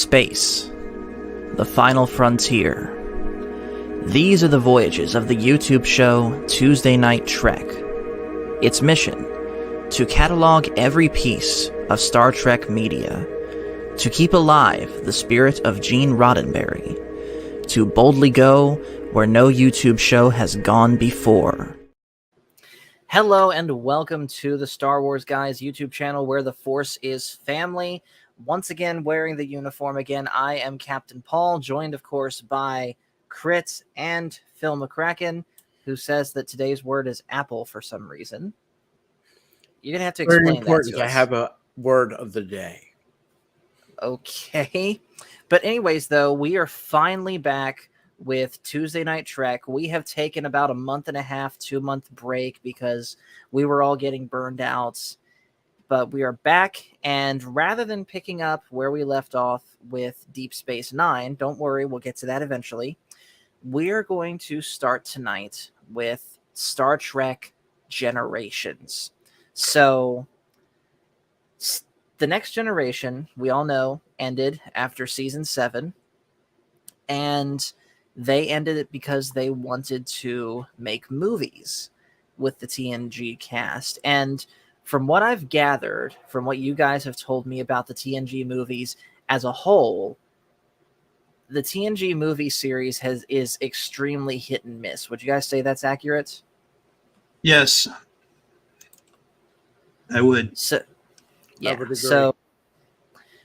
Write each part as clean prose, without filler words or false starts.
space, the final frontier. These are the voyages of the YouTube show Tuesday Night Trek. Its mission: to catalog every piece of Star Trek media, to keep alive the spirit of Gene Roddenberry, to boldly go where no YouTube show has gone before. Hello and welcome to the Star Wars Guys YouTube channel where the Force is family. Once again, wearing the uniform again, I am Captain Paul, joined of course by Crit and Phil McCracken, who says that today's word is apple for some reason. You're going to have to explain Very important that to us. I have a word of the day. Okay. But anyways, though, we are finally back with Tuesday Night Trek. We have taken about a month and a half, 2-month break because we were all getting burned out. But we are back, and rather than picking up where we left off with Deep Space Nine, don't worry, we'll get to that eventually. We're going to start tonight with Star Trek Generations. So, the Next Generation, we all know, ended after Season 7, and they ended it because they wanted to make movies with the TNG cast. And from what I've gathered, from what you guys have told me about the TNG movies as a whole, the TNG movie series is extremely hit and miss. Would you guys say that's accurate? Yes, I would. So, yeah. I would agree.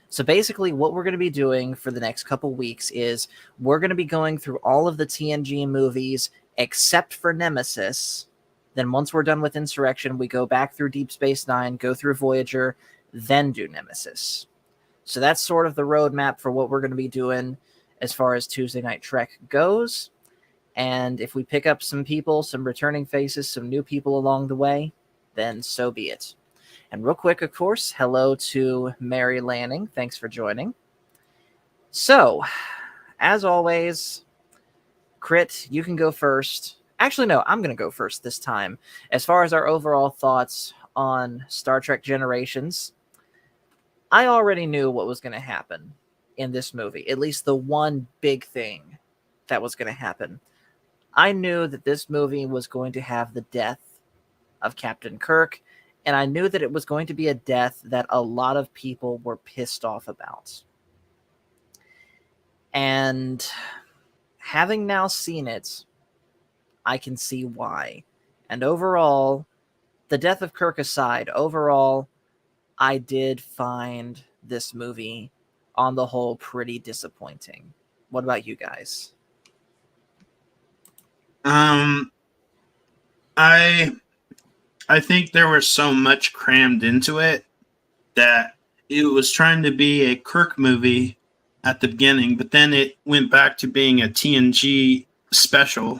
So basically what we're going to be doing for the next couple weeks is we're going to be going through all of the TNG movies except for Nemesis. Then once we're done with Insurrection, we go back through Deep Space Nine, go through Voyager, then do Nemesis. So that's sort of the roadmap for what we're going to be doing as far as Tuesday Night Trek goes. And if we pick up some people, some returning faces, some new people along the way, then so be it. And real quick, of course, hello to Mary Lanning. Thanks for joining. So, as always, Crit, you can go first. Actually, no, I'm going to go first this time. As far as our overall thoughts on Star Trek Generations, I already knew what was going to happen in this movie. At least the one big thing that was going to happen. I knew that this movie was going to have the death of Captain Kirk, and I knew that it was going to be a death that a lot of people were pissed off about. And having now seen it, I can see why. And overall, the death of Kirk aside, overall, I did find this movie, on the whole, pretty disappointing. What about you guys? I think there was so much crammed into it that it was trying to be a Kirk movie at the beginning, but then it went back to being a TNG special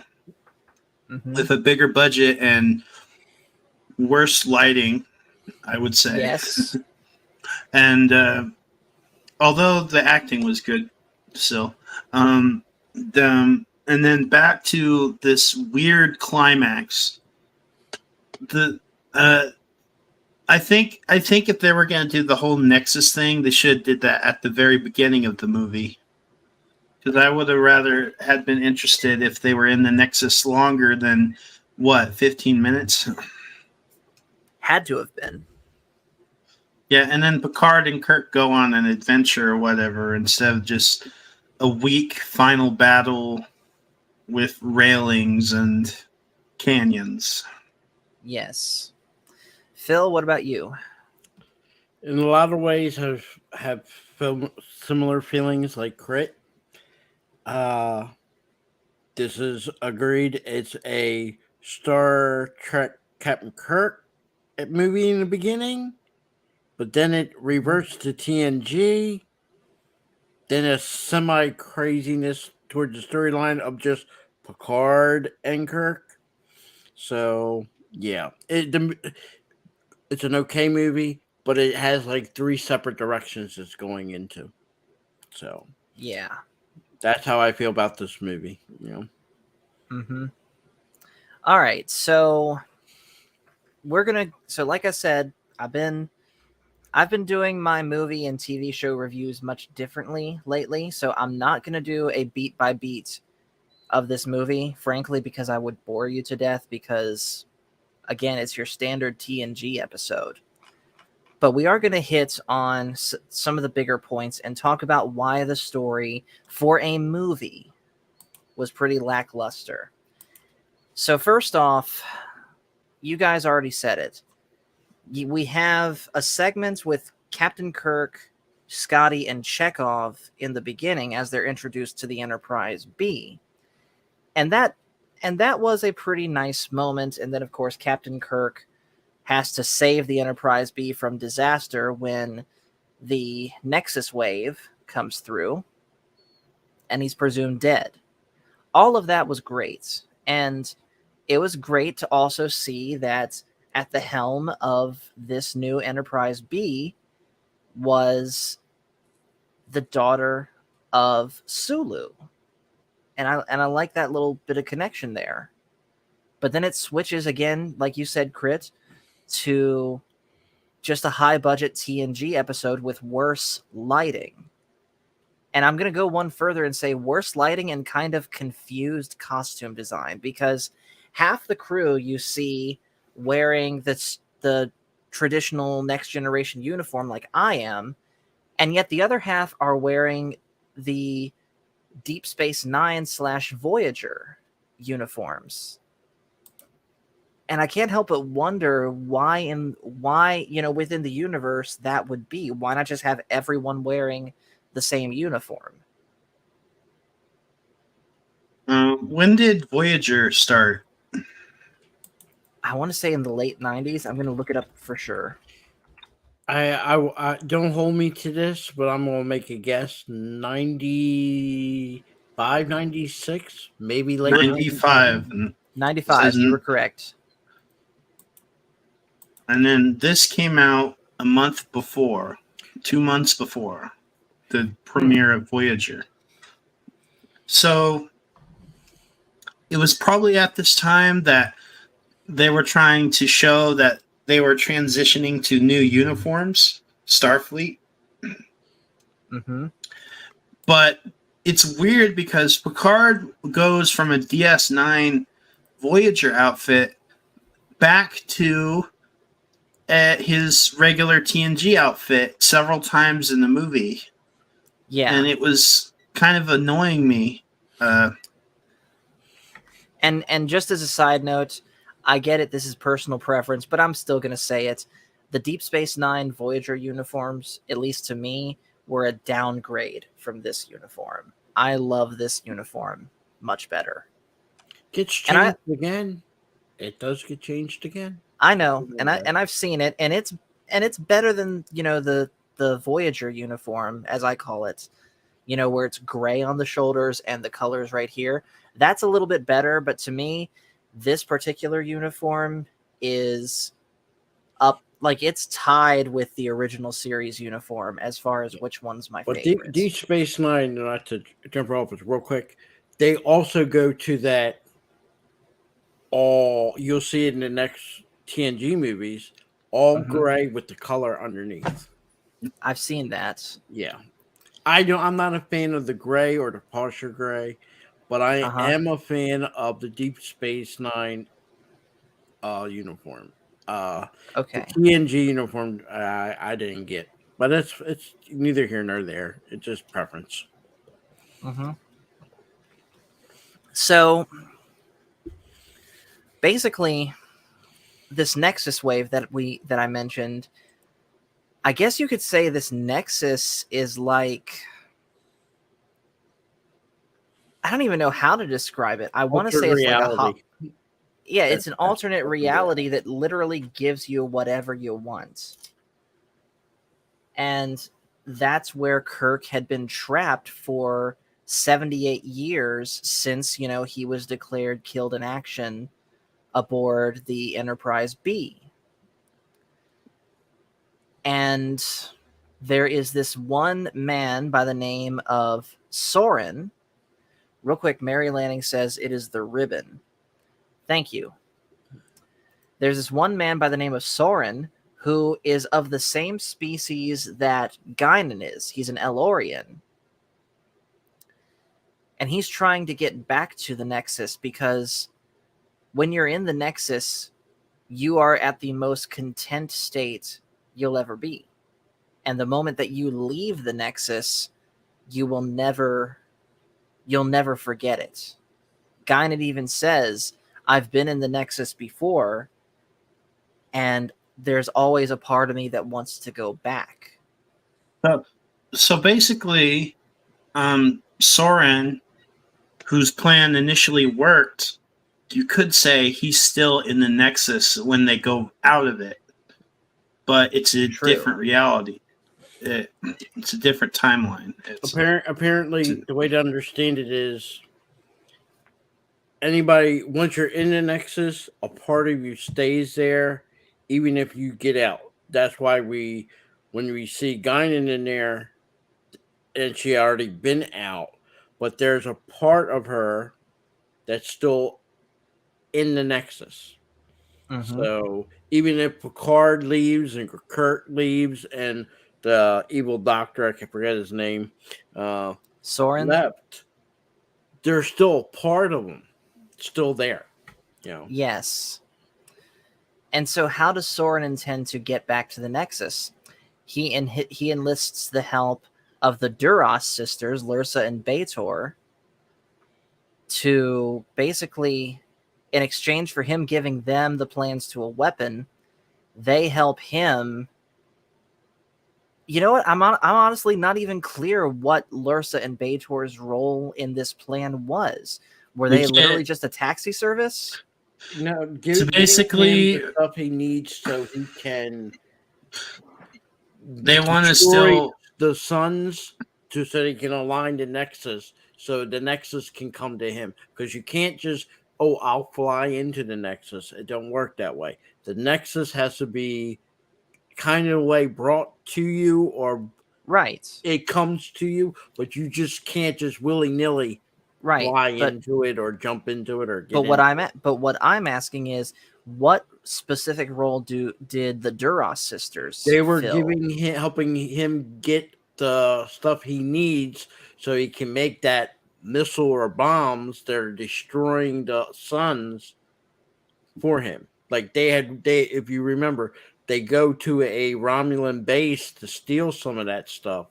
with a bigger budget and worse lighting, I would say. Yes. And although the acting was good still, and then back to this weird climax. I think if they were going to do the whole Nexus thing, they should have did that at the very beginning of the movie. Because I would have rather had been interested if they were in the Nexus longer than, 15 minutes? Had to have been. Yeah, and then Picard and Kirk go on an adventure or whatever instead of just a weak final battle with railings and canyons. Yes. Phil, what about you? In a lot of ways, I have similar feelings like Crit. This is agreed. It's a Star Trek Captain Kirk movie in the beginning, but then it reverts to TNG. Then a semi-craziness towards the storyline of just Picard and Kirk. So, yeah. It's an okay movie, but it has like 3 separate directions it's going into. So, Yeah. that's how I feel about this movie. All right. So, like I said, I've been I've been doing my movie and TV show reviews much differently lately, so I'm not going to do a beat by beat of this movie, frankly, because I would bore you to death because, again, it's your standard TNG episode. But we are going to hit on some of the bigger points and talk about why the story for a movie was pretty lackluster. So first off, you guys already said it. We have a segment with Captain Kirk, Scotty, and Chekhov in the beginning as they're introduced to the Enterprise B. And that was a pretty nice moment. And then, of course, Captain Kirk has to save the Enterprise B from disaster when the Nexus wave comes through and he's presumed dead. All of that was great. And it was great to also see that at the helm of this new Enterprise B was the daughter of Sulu. And I like that little bit of connection there. But then it switches again, like you said, Crit, to just a high-budget TNG episode with worse lighting. And I'm going to go one further and say worse lighting and kind of confused costume design, because half the crew you see wearing the traditional Next Generation uniform like I am, and yet the other half are wearing the Deep Space Nine / Voyager uniforms. And I can't help but wonder why, within the universe that would be. Why not just have everyone wearing the same uniform? When did Voyager start? I want to say in the late 90s. I'm going to look it up for sure. I don't hold me to this, but I'm gonna make a guess. 95, 96, maybe late 95. 95. You were correct. And then this came out a month before, 2 months before the premiere of Voyager. So it was probably at this time that they were trying to show that they were transitioning to new uniforms, Starfleet. Mm-hmm. But it's weird because Picard goes from a DS9 Voyager outfit back to his regular TNG outfit several times in the movie. Yeah. And it was kind of annoying me. And just as a side note, I get it, this is personal preference, but I'm still going to say it. The Deep Space Nine Voyager uniforms, at least to me, were a downgrade from this uniform. I love this uniform much better. Gets changed again. It does get changed again. I know, and I've seen it, and it's better than, the Voyager uniform, as I call it. Where it's gray on the shoulders and the colors right here. That's a little bit better, but to me, this particular uniform is up, like it's tied with the original series uniform as far as which one's my favorite. Deep Space Nine, not to jump off it real quick, they also go to that. You'll see it in the next TNG movies, all gray with the color underneath. I've seen that. Yeah. I'm not a fan of the gray or the partial gray, but I am a fan of the Deep Space Nine uniform. Okay. The TNG uniform I didn't get, but it's neither here nor there. It's just preference. Mm-hmm. So basically, this Nexus wave that I mentioned, I guess you could say this Nexus is like, I don't even know how to describe it. I want to say it's like it's an alternate reality that literally gives you whatever you want. And that's where Kirk had been trapped for 78 years since, he was declared killed in action aboard the Enterprise B. And there is this one man by the name of Soren. Real quick, Mary Lanning says it is the ribbon. Thank you. There's this one man by the name of Soren who is of the same species that Guinan is. He's an Elorian. And he's trying to get back to the Nexus because when you're in the Nexus, you are at the most content state you'll ever be. And the moment that you leave the Nexus, you'll never forget it. Guinan even says, I've been in the Nexus before, and there's always a part of me that wants to go back. So basically, Soren, whose plan initially worked, you could say he's still in the Nexus when they go out of it, but it's a different reality. It's a different timeline. Apparently, the way to understand it is anybody, once you're in the Nexus, a part of you stays there, even if you get out. That's why when we see Guinan in there, and she already been out, but there's a part of her that's still in the Nexus. Mm-hmm. So even if Picard leaves and Kirk leaves and the evil doctor, I can forget his name, Soren left, there's still a part of them still there. You know. Yes. And so how does Soren intend to get back to the Nexus? He enlists the help of the Duras sisters, Lursa and B'Etor, to basically, in exchange for him giving them the plans to a weapon, they help him. You know what? I'm honestly not even clear what Lursa and B'Etor's role in this plan was. Were they literally just a taxi service? No, so basically, the stuff he needs so he can. They want to still the suns so they can align the Nexus, so the Nexus can come to him. Because you can't just I'll fly into the Nexus. It don't work that way. The Nexus has to be kind of way brought to you, or right, it comes to you, but you just can't just willy-nilly fly into it or jump into it or get what I'm asking is, what specific role did the Duras sisters they were fill? helping him get the stuff he needs so he can make that missile or bombs that are destroying the suns for him. Like they if you remember, they go to a Romulan base to steal some of that stuff.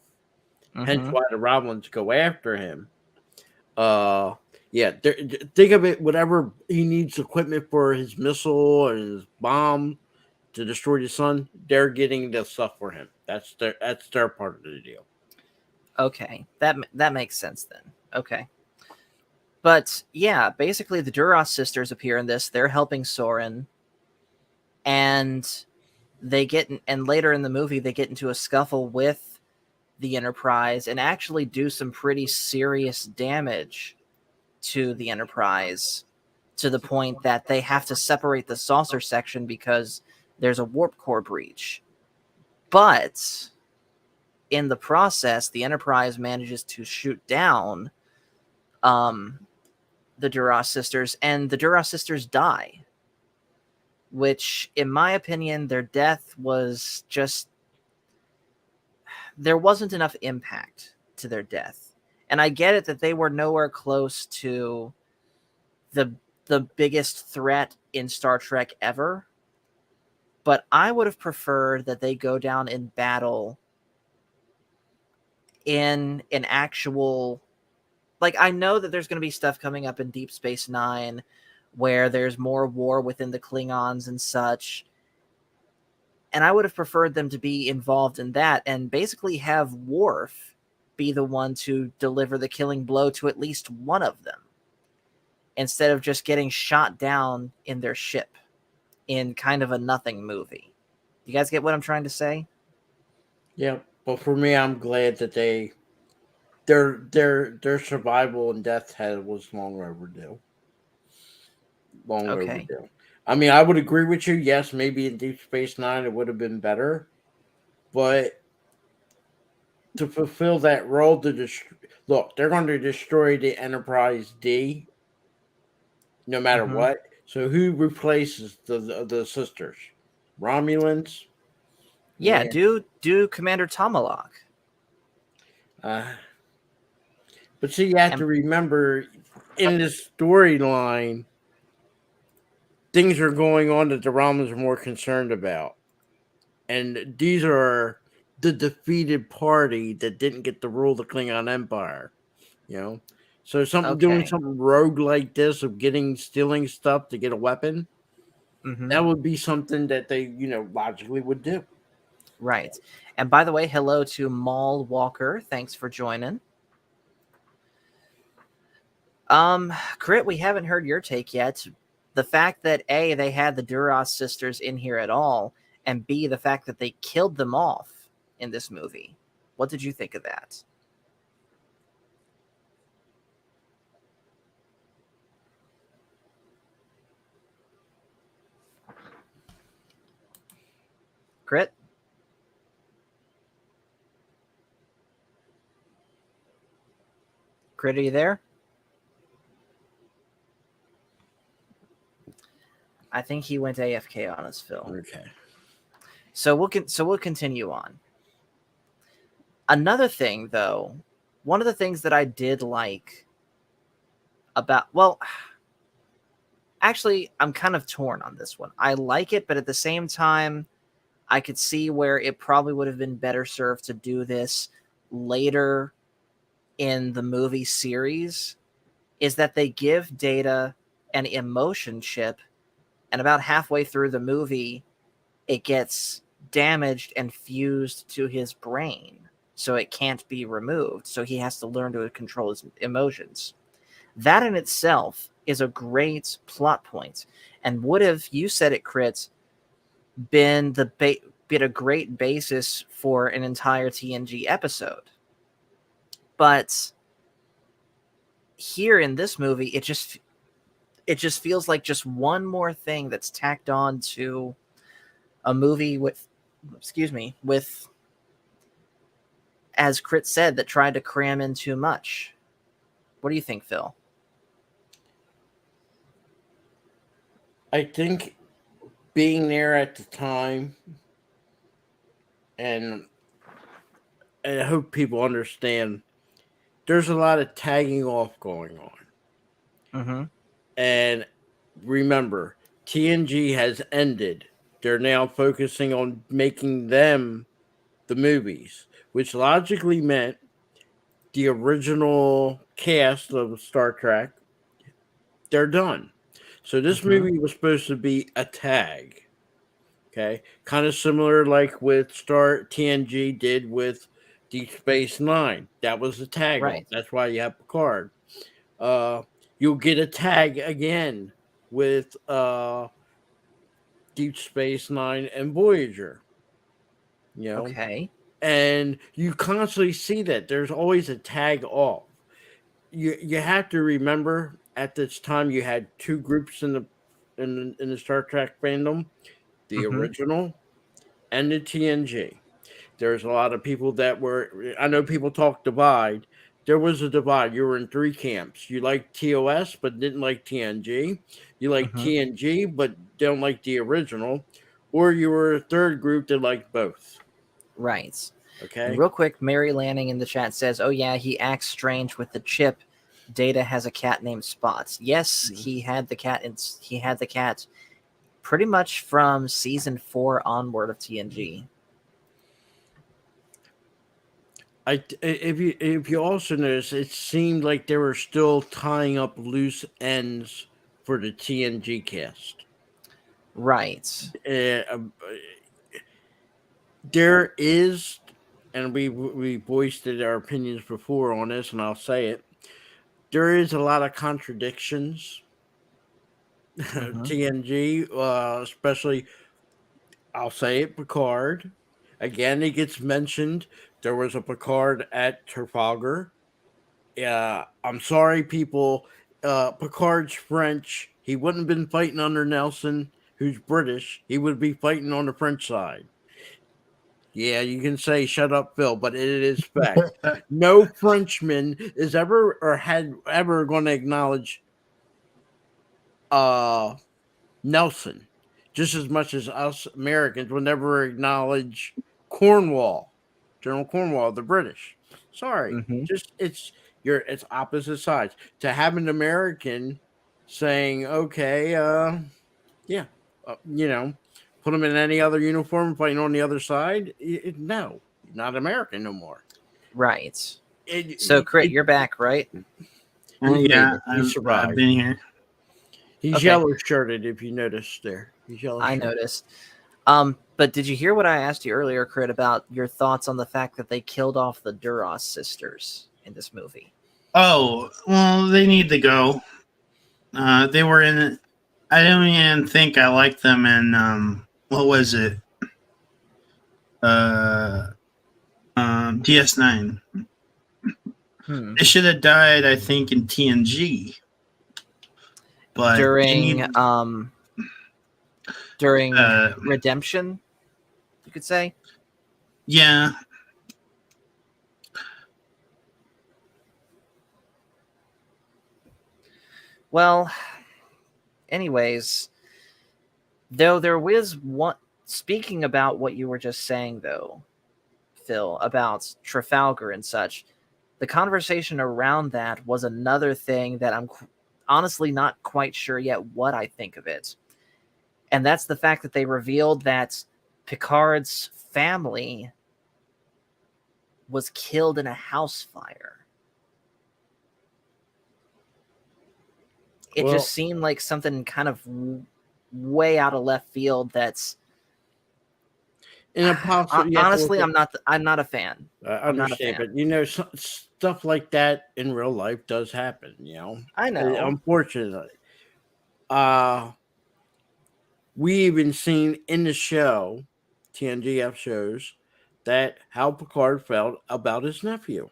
Mm-hmm. Hence why the Romulans go after him. Yeah, think of it, whatever he needs equipment for his missile and his bomb to destroy the sun, they're getting the stuff for him. That's their part of the deal. Okay, that makes sense then. Okay. But yeah, basically the Duras sisters appear in this. They're helping Soren, and later in the movie they get into a scuffle with the Enterprise and actually do some pretty serious damage to the Enterprise, to the point that they have to separate the saucer section because there's a warp core breach. But in the process, the Enterprise manages to shoot down the Duras sisters, and the Duras sisters die. Which, in my opinion, their death was just... there wasn't enough impact to their death. And I get it that they were nowhere close to the biggest threat in Star Trek ever, but I would have preferred that they go down in battle in an actual... like, I know that there's going to be stuff coming up in Deep Space Nine where there's more war within the Klingons and such, and I would have preferred them to be involved in that and basically have Worf be the one to deliver the killing blow to at least one of them, instead of just getting shot down in their ship in kind of a nothing movie. You guys get what I'm trying to say? Yeah, but for me, I'm glad that their survival and death was long overdue. Overdue. I mean, I would agree with you. Yes, maybe in Deep Space Nine it would have been better, but to fulfill that role, look, they're going to destroy the Enterprise D, no matter what. So who replaces the sisters? Romulans. Yeah, do Commander Tomalak. Uh, but see, you have And- to remember in this storyline, things are going on that the Romans are more concerned about. And these are the defeated party that didn't get to rule the Klingon Empire. You know? So doing Okay. something rogue like this of stealing stuff to get a weapon, Mhm. that would be something that they, logically would do. Right. And by the way, hello to Maul Walker. Thanks for joining. Crit, we haven't heard your take yet. The fact that A, they had the Duras sisters in here at all, and B, the fact that they killed them off in this movie. What did you think of that? Crit? Crit, are you there? I think he went AFK on us, Phil. Okay. So we'll continue on. Another thing, though, one of the things that I did like about, well, actually, I'm kind of torn on this one. I like it, but at the same time, I could see where it probably would have been better served to do this later in the movie series, is that they give Data an emotion chip, and about halfway through the movie, it gets damaged and fused to his brain, so it can't be removed. So he has to learn to control his emotions. That in itself is a great plot point, and would have, you said it, Crit, been a great basis for an entire TNG episode. But here in this movie, it just feels like just one more thing that's tacked on to a movie with, as Crit said, that tried to cram in too much. What do you think, Phil? I think being there at the time, and I hope people understand, there's a lot of tagging off going on. Mm-hmm. And remember, TNG has ended. They're now focusing on making them the movies, which logically meant the original cast of Star Trek, they're done. So this movie was supposed to be a tag. Okay. Kind of similar like with Star TNG did with Deep Space Nine. That was the tag off. Right. That's why you have Picard. You'll get a tag again with Deep Space Nine and Voyager. Okay. And you constantly see that there's always a tag off. You have to remember at this time you had two groups in the Star Trek fandom, the original and the TNG. There's a lot of people that were, I know people talk divide. There was a divide. You were in three camps. You liked TOS but didn't like TNG. You like TNG but don't like the original. Or you were a third group that liked both. Right. Okay. And real quick, Mary Lanning in the chat says, "Oh yeah, he acts strange with the chip. Data has a cat named Spots." Yes, he had the cat. He had the cat pretty much from season 4 onward of TNG. If you also notice, it seemed like they were still tying up loose ends for the TNG cast. Right. There is, and we voiced our opinions before on this, and I'll say it. There is a lot of contradictions. TNG, especially, I'll say it, Picard. Again, it gets mentioned. There was a Picard at Trafalgar. I'm sorry, people. Picard's French. He wouldn't have been fighting under Nelson, who's British. He would be fighting on the French side. Yeah, you can say "shut up, Phil," but it is fact. No Frenchman is ever or had ever going to acknowledge Nelson, just as much as us Americans will never acknowledge Cornwall, General Cornwall, the British. Sorry, Mhm. just it's opposite sides. To have an American saying, "Okay, yeah, put him in any other uniform, fighting on the other side." No, not American no more. Right. It, So, it, Crit, it- you're back, right? he's made Yeah, it. He I've survived. been here. He's Okay, yellow shirted. If you notice there, he's yellow I shirted. noticed. But did you hear what I asked you earlier, Crit, about your thoughts on the fact that they killed off the Duras sisters in this movie? Oh, well, they need to go. They were in. I don't even think I liked them in. What was it? Uh, DS9. Hmm. They should have died, I think, in TNG. But they During need. during Uh, Redemption, you could say. yeah, Well, anyways, though there was one. Speaking about what you were just saying, though, Phil, about Trafalgar and such, the conversation around that was another thing that I'm honestly not quite sure yet what I think of it. And that's the fact that they revealed that Picard's family was killed in a house fire. It Well, just seemed like something kind of way out of left field. That's in a possible, you have to look honestly, at. I'm not a fan. I I'm not a understand, fan. but stuff like that in real life does happen. I know. Unfortunately, uh, we even seen in the show, TNGF shows, that how Picard felt about his nephew,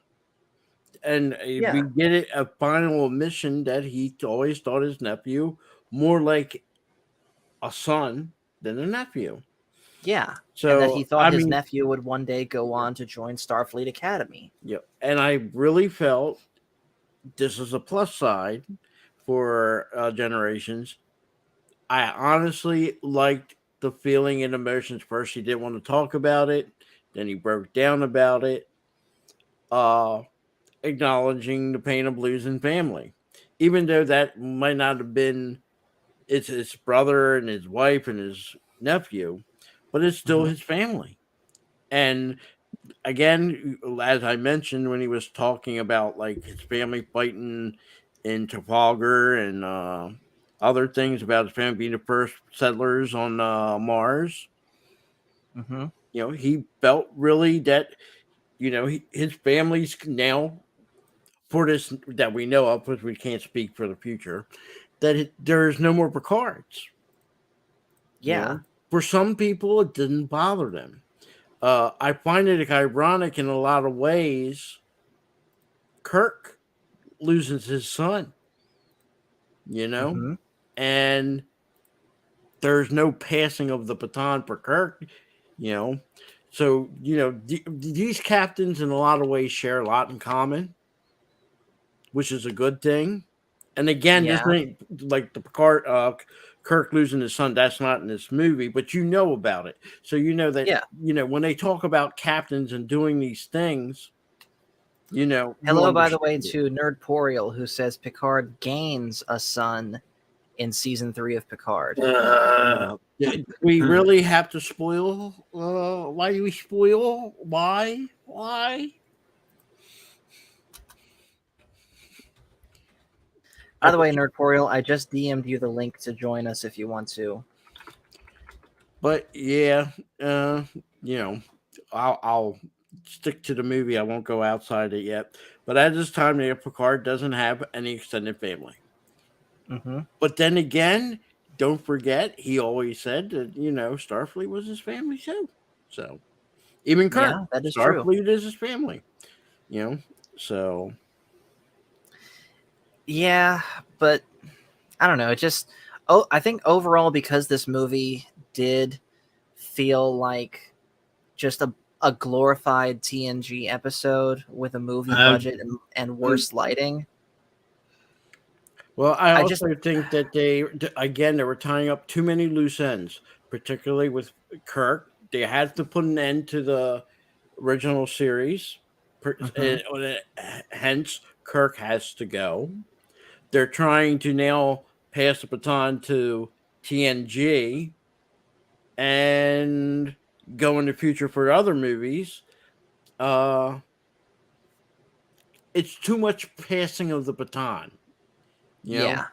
and we Yeah, get it a final admission that he always thought his nephew more like a son than a nephew. yeah, and that he So thought I his mean, nephew would one day go on to join Starfleet Academy. yeah, and I really felt this is a plus side for generations. I honestly liked the feeling and emotions. First, he didn't want to talk about it. Then he broke down about it, uh, acknowledging the pain of losing family. Even though that might not have been it's his brother and his wife and his nephew, but it's still Hmm. his family. And again, as I mentioned when he was talking about like his family fighting in Trafalgar and other things about his family being the first settlers on Mars, Hmm. he felt really that his family's now for this that we know of, because we can't speak for the future, that there's no more Picards. Yeah. For some people, it didn't bother them. I find it ironic in a lot of ways. Kirk loses his son, you know, Hmm. and there's no passing of the baton for Kirk, you know. So, these captains in a lot of ways share a lot in common, which is a good thing. And again, this Yeah. ain't like the Picard, Kirk losing his son. That's not in this movie, but you know about it. So you know that Yeah. when they talk about captains and doing these things, you Hello, by the way, understand it. to Nerdporial, who says Picard gains a son in season 3 of Picard. We really have to spoil. Why do we spoil? Why? Why? By the way, Nerdporial, I just DM'd you the link to join us if you want to. But yeah, uh, you know, I'll stick to the movie. I won't go outside it yet. But at this time, Picard doesn't have any extended family. Hmm. But then again, don't forget, he always said that Starfleet was his family too. So even Kirk, Yeah, that is true. Starfleet is his family. You know, so Yeah, but I don't know. It just, I think overall, because this movie did feel like just a glorified TNG episode with a movie uh, budget and worse lighting. well, I I just, also think that they were tying up too many loose ends, particularly with Kirk. they had to put an end to the original series. Hence, Kirk has to go. They're trying to now pass the baton to TNG and go in the future for other movies. It's too much passing of the baton, you know. Yeah.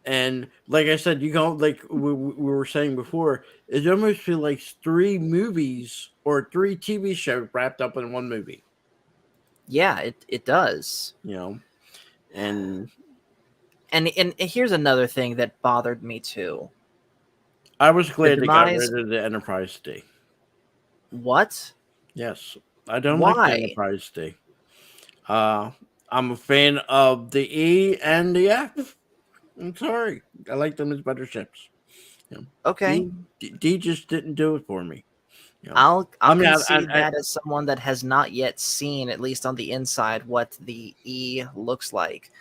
And like I said, you go like we were saying before, it almost feels like 3 movies or 3 TV shows wrapped up in one movie. Yeah, it does. You know, and And here's another thing that bothered me too. I was glad they got demise- rid of the Enterprise D. What? Yes, I don't like the Why? Enterprise D. I'm a fan of the E and the F. I'm sorry, I like them as better ships. You know, Okay. D just didn't do it for me. You know, I'll I mean, concede that as someone that has not yet seen, at least on the inside, what the E looks like.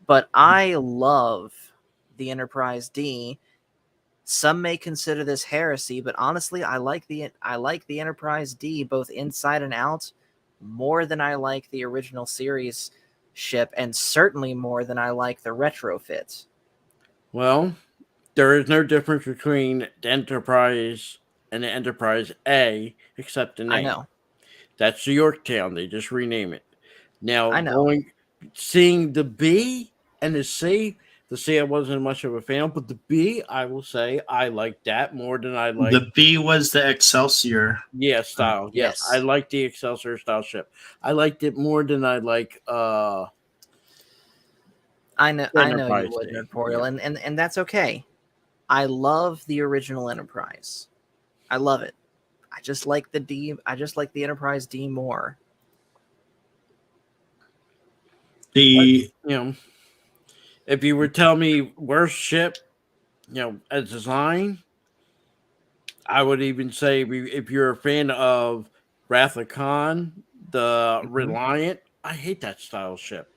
But I love the Enterprise D. Some may consider this heresy, but honestly, I like the Enterprise D both inside and out more than I like the original series ship, and certainly more than I like the retrofit. Well, there is no difference between the Enterprise and the Enterprise A except the name. I know. That's the Yorktown. They just rename it. Now, I know. seeing the B and the C I wasn't much of a fan, but the B, I will say, I like that more than I like The B was the Excelsior. style. Yes, Yes. I like the Excelsior style ship. I liked it more than I like I know Enterprise you would, D. Nerdporial, Yeah. and that's okay. I love the original Enterprise. I love it. I just like the D. I just like the Enterprise D more. The You know, if you were to tell me worst ship, as design, I would even say if you're a fan of Wrath of Khan, the Reliant, I hate that style ship.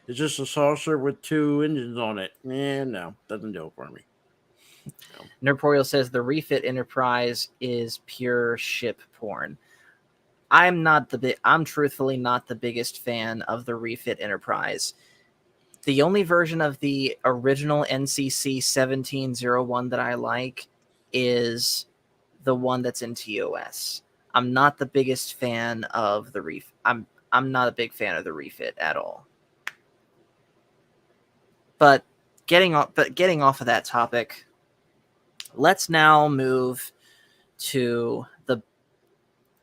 It's just a saucer with 2 engines on it. No, doesn't do it for me. Nerdporial says the refit Enterprise is pure ship porn. I'm truthfully not the biggest fan of the refit Enterprise. The only version of the original NCC 1701 that I like is the one that's in TOS. I'm not the biggest fan of the I'm not a big fan of the refit at all. But getting off of that topic, let's now move to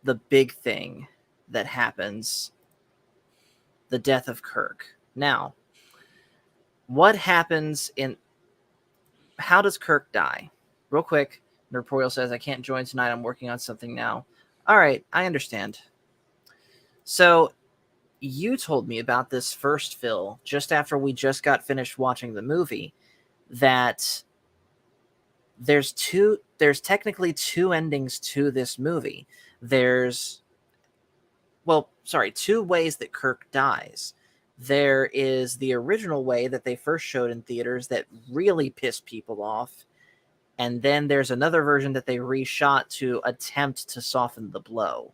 the big thing that happens, the death of Kirk. Now, what happens how does Kirk die? Real quick, Nerdporial says, I can't join tonight. I'm working on something now. All right, I understand. So you told me about this first, Phil, just after we just got finished watching the movie, that there's technically 2 endings to this movie. There's 2 ways that Kirk dies. There is the original way that they first showed in theaters that really pissed people off. And then there's another version that they reshot to attempt to soften the blow.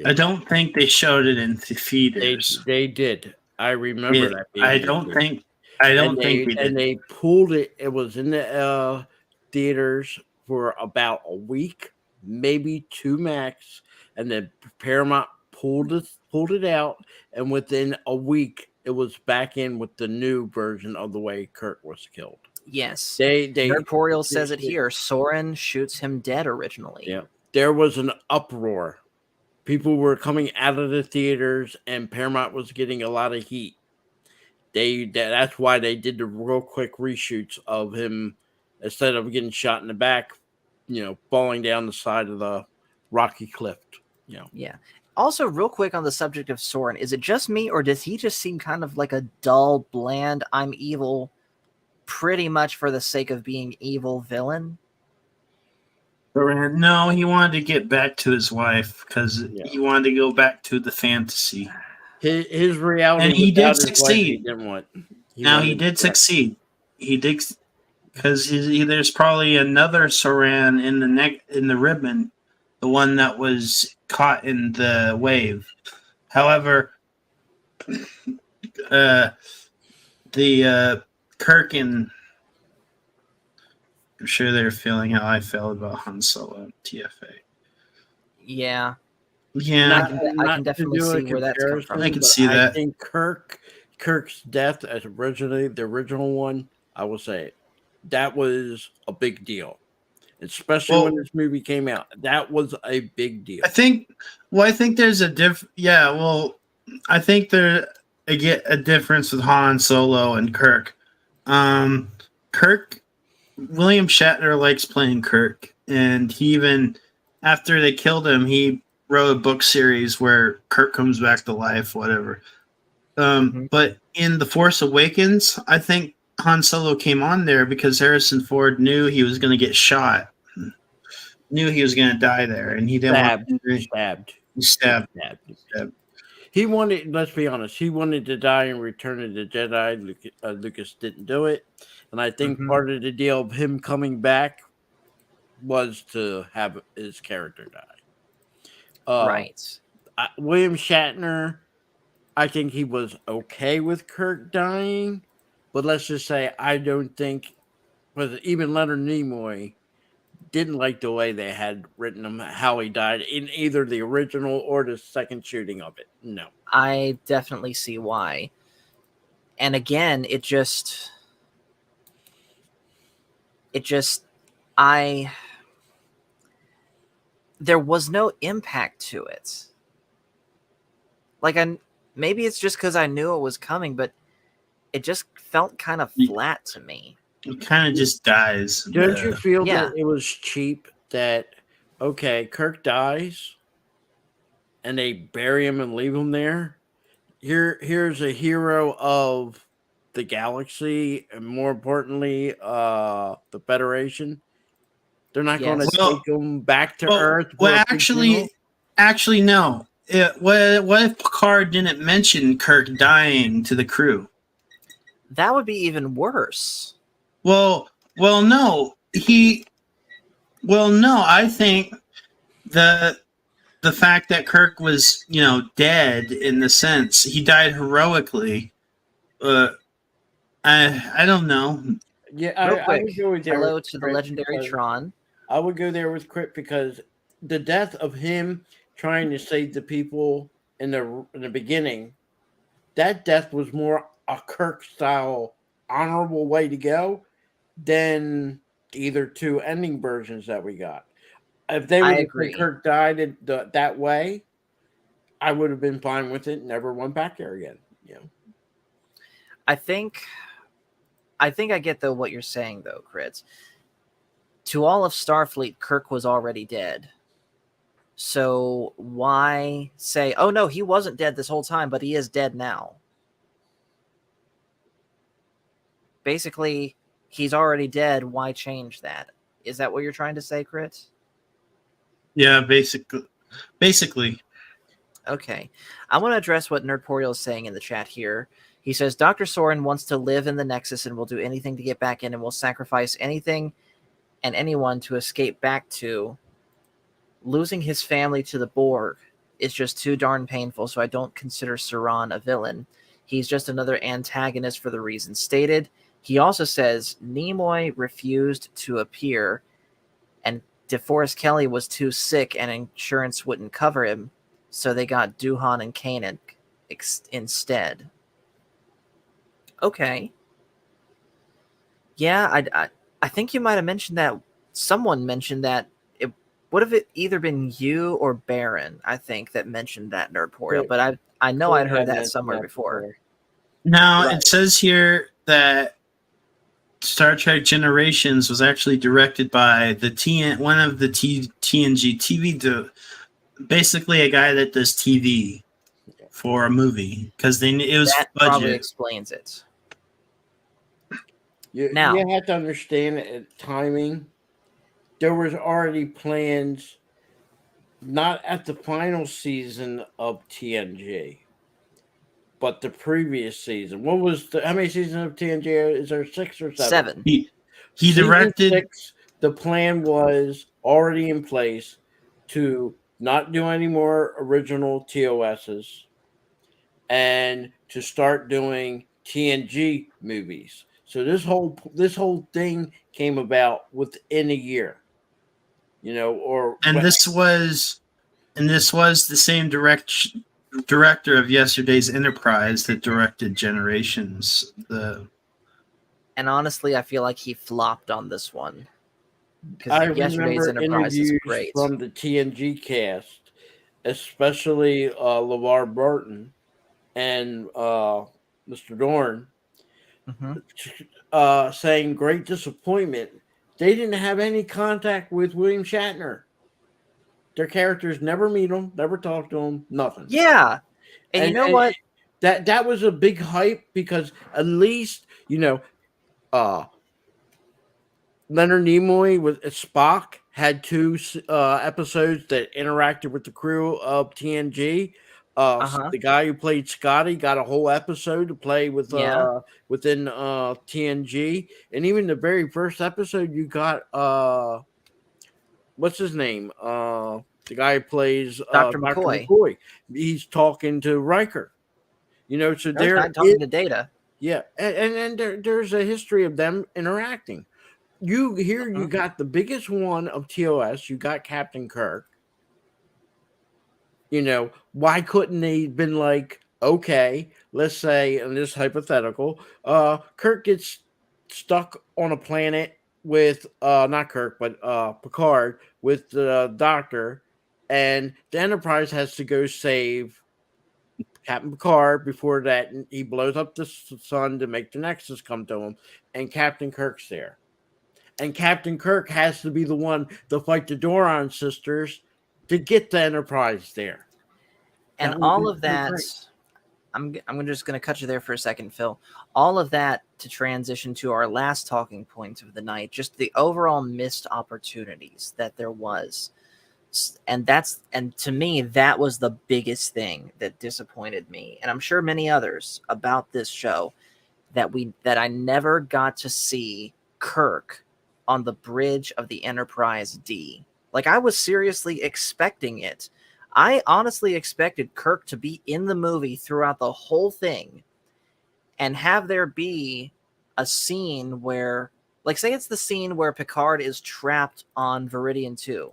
I don't think they showed it in the theaters. They did. I remember that. I don't think we did. And they pulled it. It was in the theaters for about a week, maybe 2 max, and then Paramount pulled it out, and within a week, it was back in with the new version of the way Kirk was killed. Yes. Nerdporial says it here. Soren shoots him dead originally. Yeah. There was an uproar. People were coming out of the theaters, and Paramount was getting a lot of heat. That's why they did the real quick reshoots of him instead of getting shot in the back, falling down the side of the rocky cliff. Yeah. Also, real quick on the subject of Soren, is it just me, or does he just seem kind of like a dull, bland, I'm evil, pretty much for the sake of being evil villain? No, he wanted to get back to his wife because he wanted to go back to the fantasy. His reality, and he did succeed. He did succeed. He did, because there's probably another Soran in the ribbon the one that was caught in the wave. However, the Kirk and I'm sure they're feeling how I felt about Han Solo and TFA. Yeah, Yeah, I can definitely see where that's come from. I can but see I that. think Kirk's death as originally the original one, I will say that was a big deal. Especially when this movie came out. That was a big deal. I think there's a yeah, well, I think there I get a difference with Han Solo and Kirk. Kirk William Shatner likes playing Kirk, and he even after they killed him, he wrote a book series where Kirk comes back to life, whatever. But in The Force Awakens, I think Han Solo came on there because Harrison Ford knew he was going to get shot, knew he was going to die there, and he didn't stabbed. He wanted, let's be honest, he wanted to die in Return of the Jedi. Lucas didn't do it. And I think part of the deal of him coming back was to have his character die. Right. William Shatner, I think he was okay with Kirk dying. But let's just say I don't think, even Leonard Nimoy didn't like the way they had written him, how he died in either the original or the second shooting of it. No. I definitely see why. And again, there was no impact to it. Like, maybe it's just because I knew it was coming, but it just felt kind of flat to me. It kind of just dies. Don't you feel that it was cheap that, okay, Kirk dies and they bury him and leave him there? Here's a hero of the galaxy, and more importantly, the Federation. They're not going to take him back to Earth. Well, actually, no. What if Picard didn't mention Kirk dying to the crew? That would be even worse. Well, no. I think the fact that Kirk was, dead in the sense he died heroically. I don't know. Yeah, I would go with hello to the legendary Tron. I would go there with Crit because the death of him trying to save the people in the beginning, that death was more a Kirk style honorable way to go than either two ending versions that we got. If they would have Kirk died that way, I would have been fine with it. Never went back there again. Yeah. I think I get what you're saying though, Crits. To all of Starfleet, Kirk was already dead. So why say, oh no, he wasn't dead this whole time, but he is dead now? Basically, he's already dead. Why change that? Is that what you're trying to say, Crits? Yeah, basically. Okay. I want to address what Nerdporial is saying in the chat here. He says, Dr. Soren wants to live in the Nexus and will do anything to get back in and will sacrifice anything and anyone to escape back to. Losing his family to the Borg is just too darn painful, so I don't consider Saran a villain. He's just another antagonist for the reasons stated. He also says Nimoy refused to appear and DeForest Kelly was too sick and insurance wouldn't cover him, so they got Duhan and Kanan instead. Okay. Yeah, I think you might have mentioned that. Someone mentioned that. It would have either been you or Baron, I think, that mentioned that, Nerdporial, but I know I'd heard that somewhere before. Now, It says here that Star Trek Generations was actually directed by one of the TNG TV, basically a guy that does TV for a movie, because it was that budget. Probably explains it. You have to understand timing. There was already plans, not at the final season of TNG, but the previous season. How many seasons of TNG? Is there 6 or 7? 7. He directed. 6, the plan was already in place to not do any more original TOSs and to start doing TNG movies. So this whole thing came about within a year, or And this was the same director of yesterday's Enterprise that directed Generations. And honestly, I feel like he flopped on this one because I yesterday's remember Enterprise is interviews great. from the TNG cast, especially LeVar Burton and Mr. Dorn, Hmm. saying great disappointment. They didn't have any contact with William Shatner. Their characters never meet him, never talk to him, nothing. Yeah, and you know And what? that was a big hype because at least uh, Leonard Nimoy with Spock had two episodes that interacted with the crew of TNG. Uh-huh. The guy who played Scotty got a whole episode to play with Yeah. within TNG, and even the very first episode you got what's his name? The guy who plays Dr. Dr. McCoy. McCoy. He's talking to Riker. So No, he's there not is, talking to Data. yeah, and there's a history of them interacting. You got the biggest one of TOS. You got Captain Kirk. Why couldn't they been like, okay, let's say in this hypothetical, Kirk gets stuck on a planet with not Kirk, but Picard with the Doctor, and the Enterprise has to go save Captain Picard before that he blows up the sun to make the Nexus come to him, and Captain Kirk's there. And Captain Kirk has to be the one to fight the Doron sisters to get the Enterprise there. And all of that, I'm just going to cut you there for a second, Phil. All of that to transition to our last talking point of the night, just the overall missed opportunities that there was. And to me, that was the biggest thing that disappointed me. And I'm sure many others about this show that I never got to see Kirk on the bridge of the Enterprise D. Like, I was seriously expecting it. I honestly expected Kirk to be in the movie throughout the whole thing and have there be a scene where, like, say it's the scene where Picard is trapped on Viridian 2.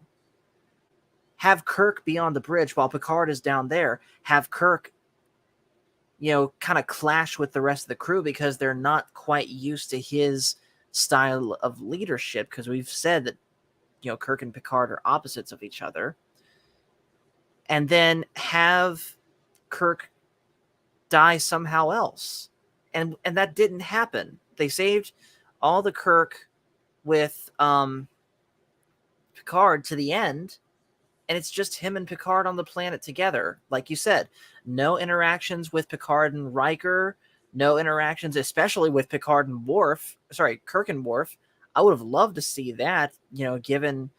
Have Kirk be on the bridge while Picard is down there. Have Kirk, kind of clash with the rest of the crew because they're not quite used to his style of leadership, because we've said that, Kirk and Picard are opposites of each other. And then have Kirk die somehow else. And that didn't happen. They saved all the Kirk with Picard to the end, and it's just him and Picard on the planet together. Like you said, no interactions with Picard and Riker, no interactions, especially with Picard and Kirk and Worf. I would have loved to see that, given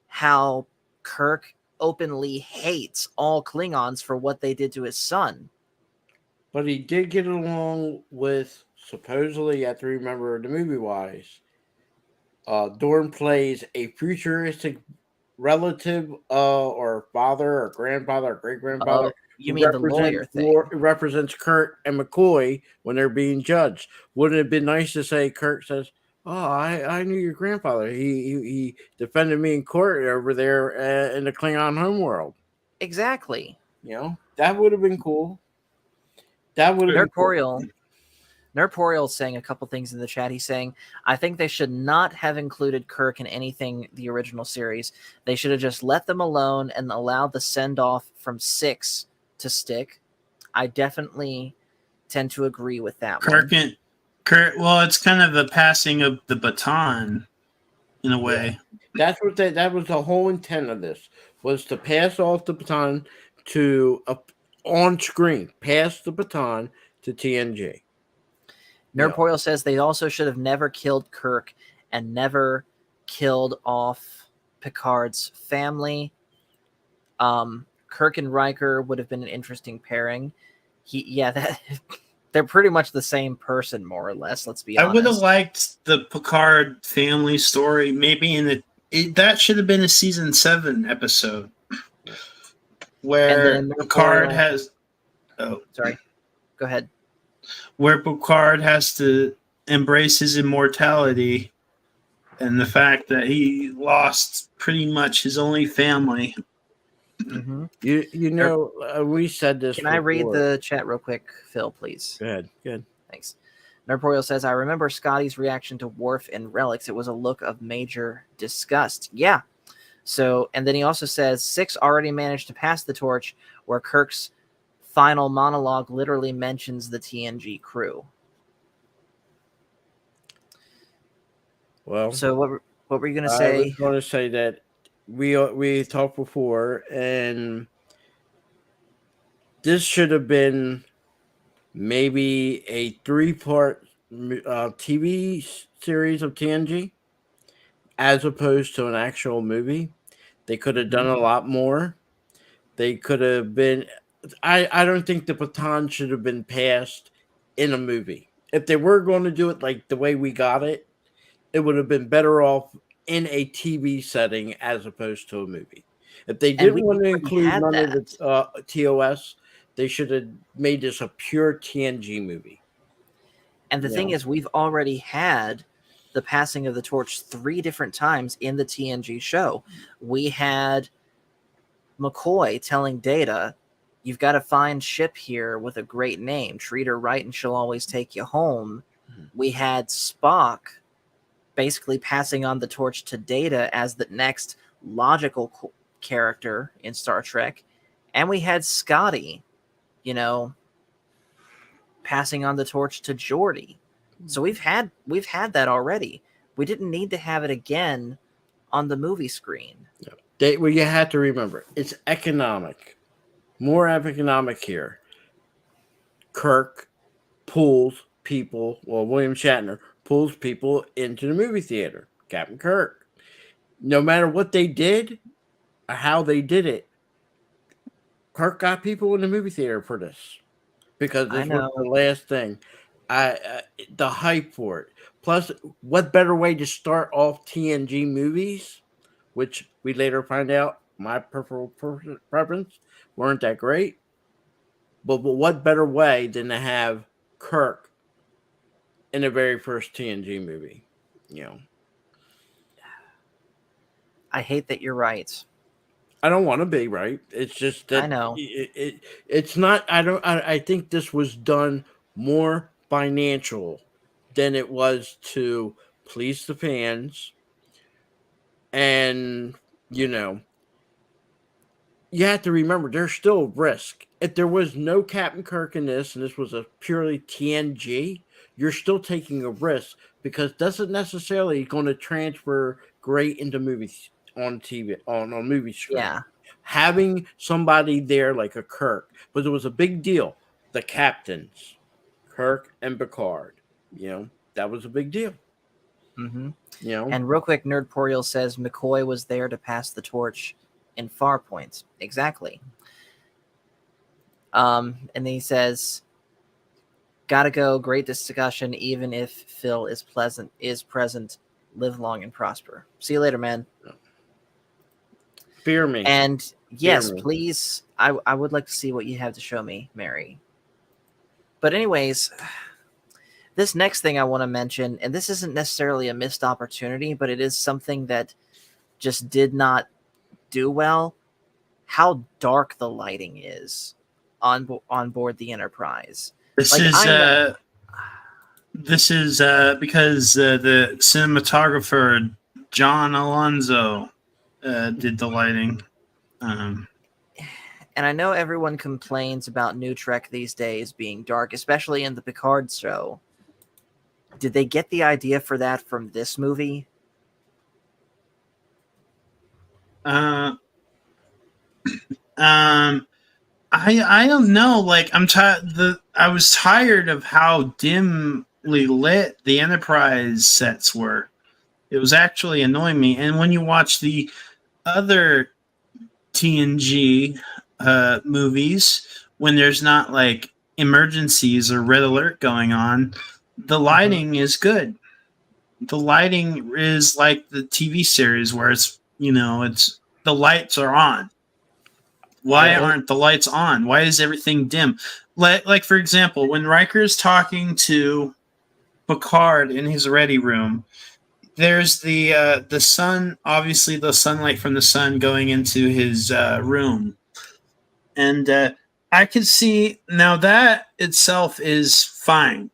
how Kirk openly hates all Klingons for what they did to his son. But he did get along with, supposedly, you have to remember the movie-wise, Dorn plays a futuristic relative or father or grandfather or great-grandfather. You mean the lawyer thing? It represents Kirk and McCoy when they're being judged. Wouldn't it have been nice to say Kirk says, "Oh, I knew your grandfather. He defended me in court over there in the Klingon homeworld." Exactly. That would have been cool. That would have been cool. Nerporial saying a couple things in the chat. He's saying, I think they should not have included Kirk in anything the original series. They should have just let them alone and allowed the send-off from 6 to stick. I definitely tend to agree with that one. Well, it's kind of a passing of the baton in a way. Yeah. That was the whole intent of this, was to pass off the baton to on screen, pass the baton to TNG. Nerpoil says they also should have never killed Kirk and never killed off Picard's family. Kirk and Riker would have been an interesting pairing. They're pretty much the same person, more or less. Let's be honest. I would have liked the Picard family story. Maybe that should have been a season 7 episode. where then Picard Mercurial- has. Oh, Sorry, go ahead. where Picard has to embrace his immortality and the fact that he lost pretty much his only family. Hmm. You know, we said this. Can I read before. the chat real quick, Phil, please? Go ahead. Good. Thanks. Nerdporial says, I remember Scotty's reaction to Worf in Relics. It was a look of major disgust. Yeah. So, and then he also says, Six already managed to pass the torch, where Kirk's final monologue literally mentions the TNG crew. Well, So what were you going to I say? was going to say that we talked before, and this should have been maybe a 3-part TV series of TNG as opposed to an actual movie. They could have done a lot more. They could have been. I don't think the baton should have been passed in a movie. If they were going to do it like the way we got it, it would have been better off in a TV setting as opposed to a movie. If they And didn't we want to already include had none that. of the TOS, they should have made this a pure TNG movie. And the thing is, we've already had the passing of the torch 3 different times in the TNG show. We had McCoy telling Data, you've got to find ship here with a great name. Treat her right and she'll always take you home. We had Spock basically passing on the torch to Data as the next logical character in Star Trek. And we had Scotty, passing on the torch to Geordi. So we've had that already. We didn't need to have it again on the movie screen. Well, you have to remember, it's economic. More economic here. Kirk pulls people, William Shatner pulls people into the movie theater. Captain Kirk. No matter what they did or how they did it, Kirk got people in the movie theater for this because this was the last thing. The hype for it. Plus, what better way to start off TNG movies, which we later find out my preference weren't that great. But what better way than to have Kirk in the very first TNG movie? I hate that you're right. I don't want to be right. It's just that I know. It's not. I think this was done more financial than it was to please the fans, and you have to remember there's still risk. If there was no Captain Kirk in this, and this was a purely TNG, you're still taking a risk because doesn't necessarily going to transfer great into movies on TV on movie screen. Yeah. Having somebody there like a Kirk, but it was a big deal. The captains, Kirk and Picard, that was a big deal. Mm-hmm. And real quick, Nerdporial says McCoy was there to pass the torch in Farpoint. Exactly. And then he says, gotta go. Great discussion. Even if Phil is present, live long and prosper. See you later, man. Fear me. And yes, please. I would like to see what you have to show me, Mary. But anyways, this next thing I want to mention, and this isn't necessarily a missed opportunity, but it is something that just did not do well. How dark the lighting is on board the Enterprise. This is because the cinematographer John Alonzo did the lighting. And I know everyone complains about New Trek these days being dark, especially in the Picard show. Did they get the idea for that from this movie? I don't know. Like I was tired of how dimly lit the Enterprise sets were. It was actually annoying me. And when you watch the other TNG movies, when there's not like emergencies or red alert going on, the lighting is good. The lighting is like the TV series where it's the lights are on. Why aren't the lights on? Why is everything dim? Like for example, when Riker's talking to Picard in his ready room, there's the sun, obviously the sunlight from the sun going into his room, and I could see now that itself is fine.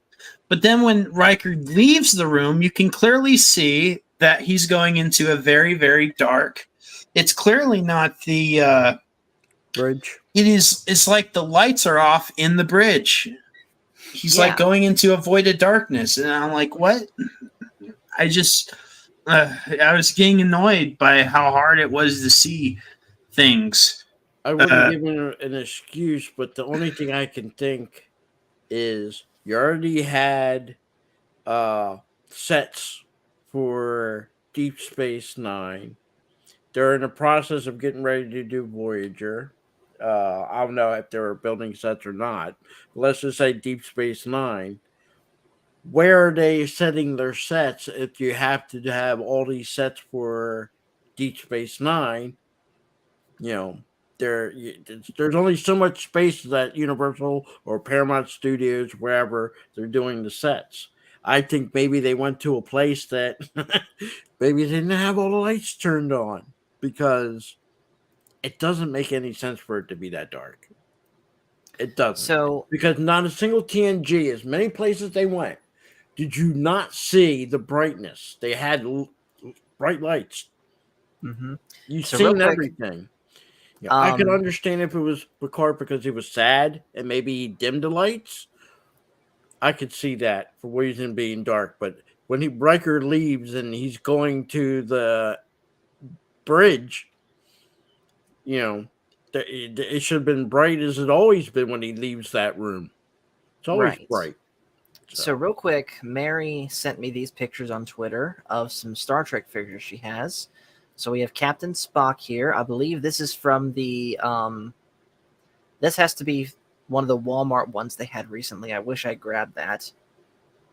But then when Riker leaves the room, you can clearly see that he's going into a very, very dark. It's clearly not the bridge. It's like the lights are off in the bridge. He's like going into a void of darkness, and I'm like, what? I was getting annoyed by how hard it was to see things. I wouldn't give him an excuse, but the only thing I can think is you already had sets for Deep Space Nine. They're in the process of getting ready to do Voyager. I don't know if they were building sets or not. But let's just say Deep Space Nine. Where are they setting their sets if you have to have all these sets for Deep Space Nine? You know, there's only so much space that Universal or Paramount Studios, wherever they're doing the sets. I think maybe they went to a place that maybe they didn't have all the lights turned on, because it doesn't make any sense for it to be that dark. It doesn't. So because not a single TNG, as many places they went, did you not see the brightness? They had bright lights. Mm-hmm. You've So seen everything. Yeah, I could Um, understand if it was Picard because he was sad and maybe he dimmed the lights. I could see that for reason being dark. But when Riker leaves and he's going to the bridge, it should have been bright as it always been when he leaves that room. It's always bright. So real quick, Mary sent me these pictures on Twitter of some Star Trek figures she has. So we have Captain Spock here. I believe this is from the this has to be one of the Walmart ones they had recently. I wish I grabbed that.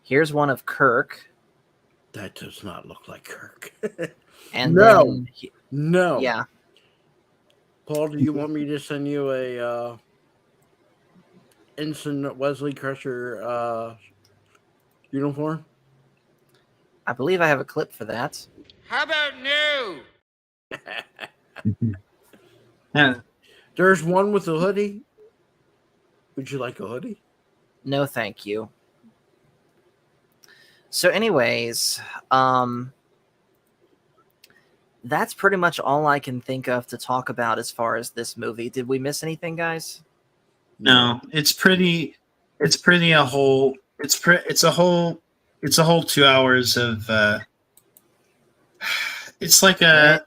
Here's one of Kirk. That does not look like Kirk. And no. Yeah. Paul, do you want me to send you a Ensign Wesley Crusher uniform? I believe I have a clip for that. How about no? Yeah. There's one with a hoodie. Would you like a hoodie? No, thank you. So anyways, that's pretty much all I can think of to talk about as far as this movie. Did we miss anything, guys? No, it's a whole 2 hours of it's like I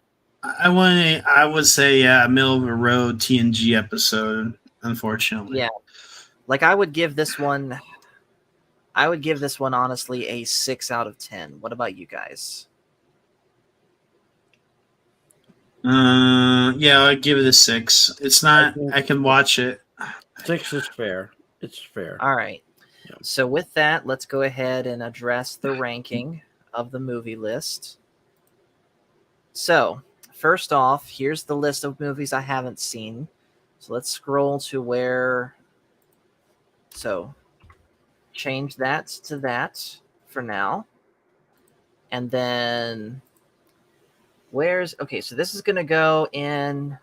would say middle of the road TNG episode, unfortunately. Yeah. Like I would give this one honestly a 6 out of 10. What about you guys? Yeah, I'd give it a 6. It's not, I can watch it. 6 is fair. It's fair. All right. Yeah. So with that, let's go ahead and address the ranking of the movie list. So, first off, here's the list of movies I haven't seen. So let's scroll to where... So, change that to that for now. And then... Okay, so this is going to go in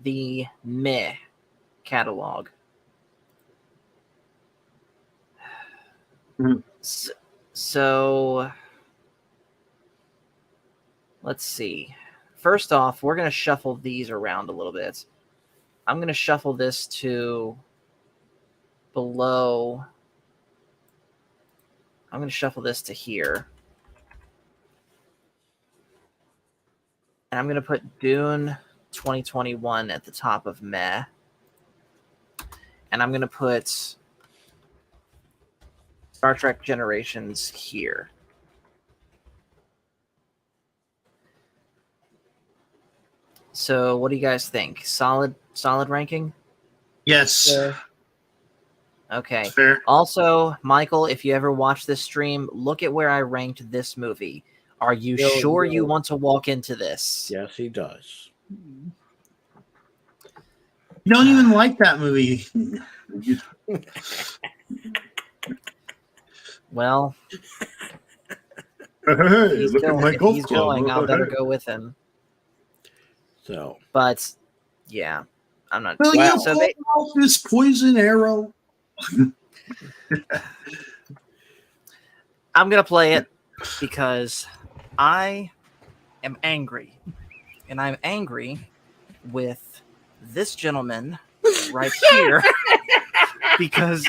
the meh catalog. Mm-hmm. So let's see. First off, we're going to shuffle these around a little bit. I'm going to shuffle this to below. I'm going to shuffle this to here. And I'm going to put Dune 2021 at the top of meh. And I'm going to put Star Trek Generations here. So what do you guys think? Solid ranking? Yes. Okay. Fair. Also, Michael, if you ever watch this stream, look at where I ranked this movie. Are you sure you want to walk into this? Yes, he does. You don't even like that movie. Well, Hey, he's look at going. my If golf he's club. going, I'll better go with him. So, But yeah, I'm not. Will Wow. you So pull they, off this poison arrow? I'm gonna play it because I am angry, and I'm angry with this gentleman right here because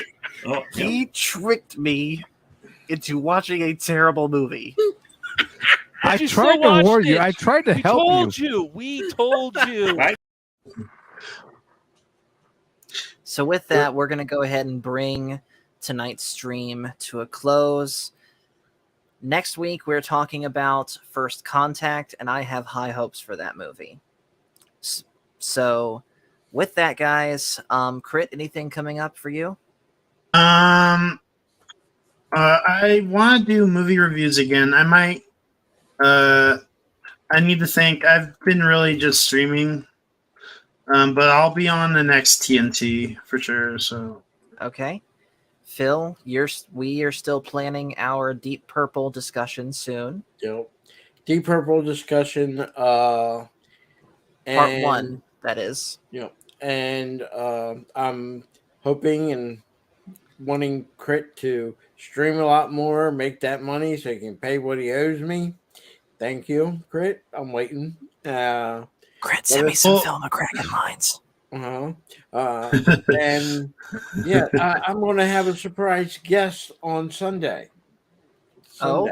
he tricked me into watching a terrible movie. I you tried still to warn watched you. it. I tried to We help you. told you. We told you. Right. So with that, we're gonna go ahead and bring tonight's stream to a close. Next week, we're talking about First Contact, and I have high hopes for that movie. So, with that, guys, Crit, anything coming up for you? I want to do movie reviews again. I might. I need to think. I've been really just streaming. But I'll be on the next TNT for sure. So Okay. Phil, we are still planning our Deep Purple discussion soon. Yep. Deep Purple discussion. Part 1, that is. And I'm hoping and wanting Crit to stream a lot more, make that money so he can pay what he owes me. Thank you, Crit. I'm waiting. Crit, send me some film of Kraken Mines. And yeah, I'm going to have a surprise guest on Sunday. Oh,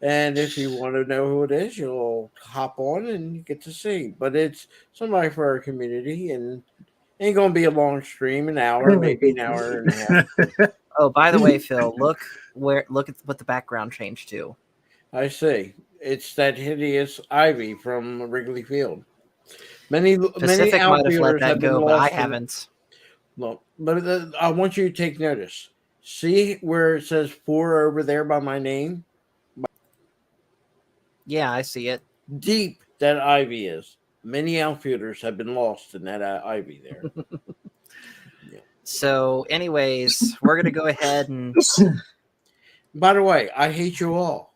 And if you want to know who it is, you'll hop on and you get to see. But it's somebody for our community, and ain't going to be a long stream, an hour, maybe an hour and a half. oh, by the way, Phil, look at what the background changed to. I see. It's that hideous ivy from Wrigley Field. Many Pacific might have let outfielders that have been go, but I lost. haven't. No, but I want you to take notice. See where it says 4 over there by my name? Yeah, I see it. Deep that ivy is. Many outfielders have been lost in that ivy there. Yeah. So, anyways, we're gonna go ahead and. By the way, I hate you all.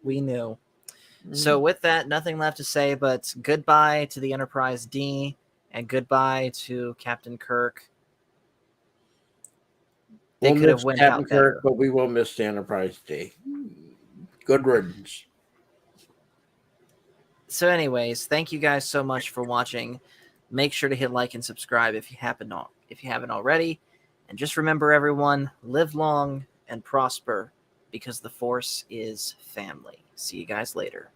We knew. So, with that, nothing left to say but goodbye to the Enterprise D and goodbye to Captain Kirk. They could have went Captain out better. Kirk, but we will miss the Enterprise D. Good riddance. So, anyways, thank you guys so much for watching. Make sure to hit like and subscribe if you haven't already. And just remember, everyone, live long and prosper because the Force is family. See you guys later.